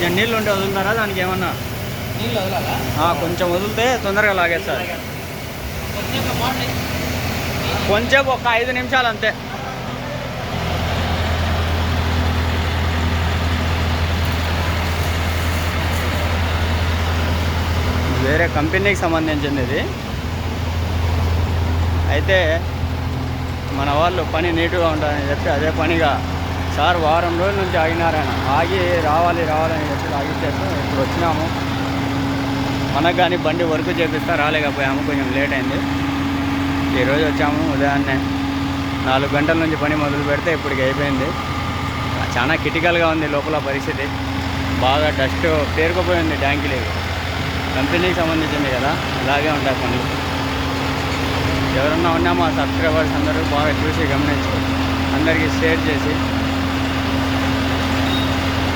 కొంచెం నీళ్ళు ఉంటే వదులుతారా దానికి ఏమన్నా? నీళ్ళు వదలాలా? కొంచెం వదిలితే తొందరగా లాగేస్తారు. కొంచెం ఒక 5 నిమిషాలు అంతే. వేరే కంపెనీకి సంబంధించింది ఇది. అయితే మన వాళ్ళు పని నీట్గా ఉండాలని చెప్పి అదే పనిగా సార్ వారం రోజుల నుంచి ఆగినారాయన. ఆగి రావాలి రావాలని చెప్పి ఆగిచ్చేస్తాం. ఇప్పుడు వచ్చినాము. మనకు కానీ బండి వర్క్ చేపిస్తా రాలేకపోయాము, కొంచెం లేట్ అయింది. ఈరోజు వచ్చాము ఉదయాన్నే. 4 గంటల నుంచి పని మొదలు పెడితే ఇప్పటికి అయిపోయింది. చాలా క్రిటికల్గా ఉంది లోపల పరిస్థితి. బాగా డస్ట్ పేరుకుపోయింది ట్యాంకులు. కంపెనీకి సంబంధించింది కదా, ఇలాగే ఉంటాయి పనులు. ఎవరన్నా ఉన్నా మా సబ్స్క్రైబర్స్ అందరూ బాగా చూసి గమనించి అందరికీ షేర్ చేసి